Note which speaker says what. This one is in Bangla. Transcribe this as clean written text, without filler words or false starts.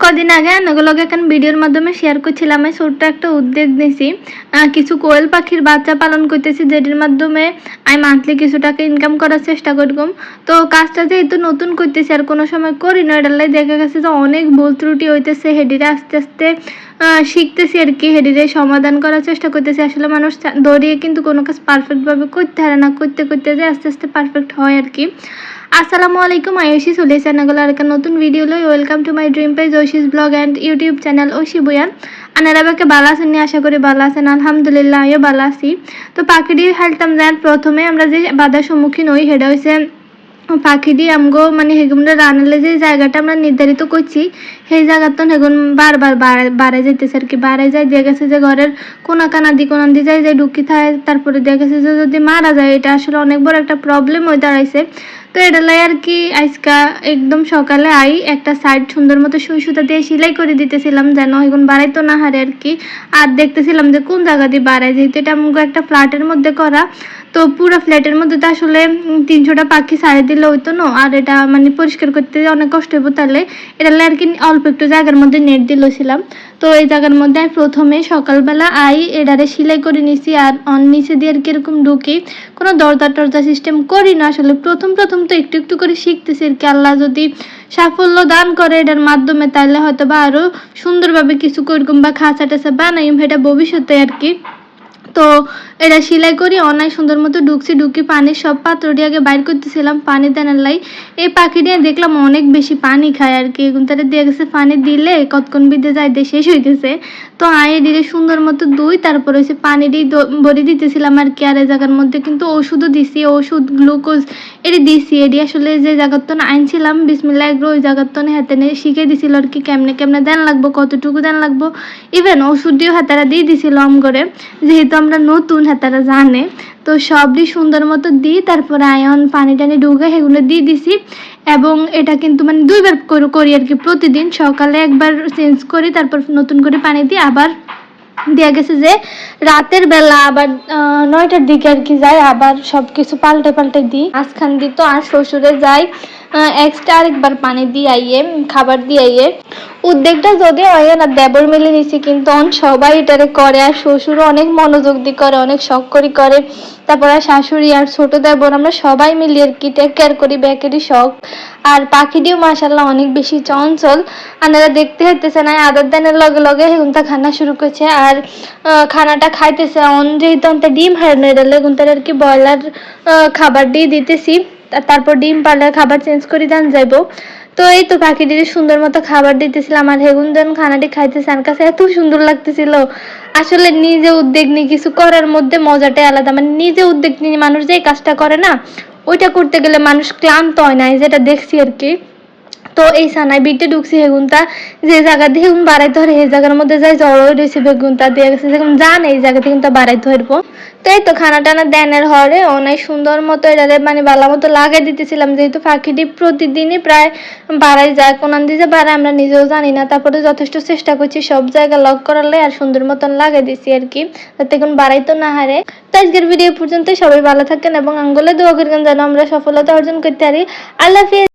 Speaker 1: কদিন আগে নগলগে এখন ভিডিওর মাধ্যমে শেয়ার করছিলাম আমি ছোট্ট একটা উদ্যোগ নিয়েছি কিছু কোয়েল পাখির বাচ্চা পালন করতেছি যেটির মাধ্যমে আমি মান্থলি কিছু টাকা ইনকাম করার চেষ্টা করলাম। তো কাজটা যেহেতু নতুন করতেছি আর কোনো সময় করি না, এটার লাই দেখা গেছে যে অনেক ভুল ত্রুটি হইতেছে, হেডিরে আস্তে আস্তে শিখতেছি আর কি, হেডিরে সমাধান করার চেষ্টা করতেছি। আসলে মানুষ দৌড়িয়ে কিন্তু কোনো কাজ পারফেক্টভাবে করতে পারে না, করতে করতে যে আস্তে আস্তে পারফেক্ট হয় আর কি। আসসালামু আলাইকুম, আয়ুষী চলে চ্যানেল আর একটা নতুন ভিডিও লই। Welcome to my dream page Oishi's blog and YouTube channel Oishi Bhuyan. আনারাবাকে ভালো আছেন, আশা করি ভালো আছেন। আলহামদুলিল্লাহ আমিও ভালো আছি। তো পাখিটি হেলতাম যার প্রথমে আমরা যে বাধার সম্মুখীন হই সেটা হয়েছে পাখিটি আমগো মানে হেগুমরা রান্নালে যে জায়গাটা আমরা নির্ধারিত করছি সেই জায়গাটা হেগুন বারবার বাড়াই যাইতেছে আর কি, বাড়াই যায়। দিয়ে গেছে যে ঘরের কোনা দি যায় যে ঢুকি থাকে, তারপরে দিয়ে গেছে যে যদি মারা যায় এটা আসলে অনেক বড় একটা প্রবলেম হয়ে দাঁড়াইছে। তো এটা লাই আর কি আজকা একদম সকালে আই একটা সাইড সুন্দর মতো সুই সুতা দিয়ে সেলাই করে দিতেছিলাম যেন এগুন বাড়াইতো না হারে আর কি। আর দেখতেছিলাম যে কোন জায়গা দিয়ে বাড়ায়, যেহেতু এটা আমাকে একটা ফ্ল্যাটের মধ্যে করা, তো পুরো ফ্ল্যাটের মধ্যে তো আসলে 300টা পাখি ছাড়ে দিলে হইতো না, আর এটা মানে পরিষ্কার করতে অনেক কষ্ট হইব। তাহলে এটা আর কি অল্প একটু জায়গার মধ্যে নেট দিলছিলাম। তো এই জায়গার মধ্যে আমি প্রথমে সকালবেলা এটারে সেলাই করে নিছি আর নিচে দিয়ে আর কি এরকম ঢুকি, কোনো দরজা সিস্টেম করি না। আসলে প্রথম তো একটু একটু করে শিখতেছি আর কি। আল্লাহ যদি সাফল্য দান করে এটার মাধ্যমে তাহলে হয়তো বা আরও সুন্দরভাবে কিছু করকুম বা খাঁচা টাচা বানাইম এটা ভবিষ্যতে আর কি। তো এটা সেলাই করি অনেক সুন্দর মতো ঢুকি পানির সব পাত্রটি আগে বাইর করতেছিলাম পানি দেনার লাই। এই পাখিটি দেখলাম অনেক বেশি পানি খায় আর কি, তারা দিয়ে গেছে পানি দিলে কতক্ষণ বিদে যায় দিয়ে শেষ হইতেছে। তো দিলে সুন্দর মতো তারপরে হচ্ছে পানি দিয়ে ভরে দিতেছিলাম আর কি। আর এই জায়গার মধ্যে কিন্তু ওষুধও দিছি, ওষুধ গ্লুকোজ এটি দিছি। এটি আসলে যে জায়গার তো আনছিলাম বিসমিল্লাহ এগ্রো ওই জায়গার তো হাতে নিয়ে শিখে দিছিল আর কি কেমনে দেন লাগবো, কতটুকু দেন লাগবো। ইভেন ওষুধ দিয়েও হাতারা দিয়ে দিছিল আম করে, যেহেতু আমরা নতুন হাতারা জানে। তো সবই সুন্দর মতো দিই, তারপরে আয়ন পানি টানি ঢুকে সেগুলো দিয়ে দিছি। এবং এটা কিন্তু মানে 2বার করি আর কি, প্রতিদিন সকালে একবার চেঞ্জ করি, তারপর নতুন করে পানি দিই। আবার দেয়া গেছে যে রাতের বেলা আবার 9টার দিকে আর কি যায়, আবার সব কিছু পাল্টে দিই। আজখান দিত আর শ্বশুরে যায় এক্সট্রা আরেকবার পানি দিয়ে আইয়ে খাবার দিয়ে আইয়ে। উদ্যোগটা যদি হয় না দেবর মিলে নিছি, কিন্তু সবাই এটারে করে আর শ্বশুরও অনেক মনোযোগ দিয়ে করে, অনেক শখ করে। তারপরে শাশুড়ি আর ছোট দেবর আমরা সবাই মিলে আর কি টেক কেয়ার করি ব্যাকেরই শখ। আর পাখিটিও মাশাল্লাহ অনেক বেশি চঞ্চল, আপনারা দেখতে হইতেছে না আদার দানের লগে হেগুনটা খানা শুরু করছে। আর খানাটা খাইতেছে যেহেতু ডিম হারানো এলে গুনতার আর কি ব্রয়লার খাবার দিয়ে দিতেছি, তারপর ডিম পারলে খাবার চেঞ্জ করে দেন যাইব। তো এই তো পাখিটির সুন্দর মতো খাবার দিতেছিলাম আর হেগুনজন খানাটি খাইতেছে, আমার কাছে এত সুন্দর লাগতেছিল। আসলে নিজে উদ্যোগ নিয়ে কিছু করার মধ্যে মজাটাই আলাদা, মানে নিজে উদ্যোগ নিয়ে মানুষ যে কাজটা করে না ওইটা করতে গেলে মানুষ ক্লান্ত হয় না, যেটা দেখছি আর কি। তো এই সানায় বিটে ঢুকছি হেগুনটা যে জায়গা দিয়ে হেগুন বাড়াইতে ধরে এই জায়গার মধ্যে যাই জড়ো রয়েছে বেগুনটা দিয়ে গেছে যেরকম জান এই জায়গা থেকে বাড়াইতে ধরবো। তো এই তো খানা টানা দেনের হরে অনেক সুন্দর মতো এটারে মানে বালা মতো লাগিয়ে দিতেছিলাম, যেহেতু পাখিটি প্রতিদিনই প্রায় বাড়াই যায়, কোনান দিয়ে বাড়ায় আমরা নিজেও জানি না। তারপরে যথেষ্ট চেষ্টা করছি সব জায়গা লক করালে আর সুন্দর মতন লাগিয়ে দিছি আর কি, যাতে এখন বাড়াইতো না হারে। তো আজকের ভিডিও পর্যন্ত সবাই ভালো থাকেন এবং আঙ্গুলে দোয়া করবেন যেন আমরা সফলতা অর্জন করতে পারি। আল্লাহ হাফেজ।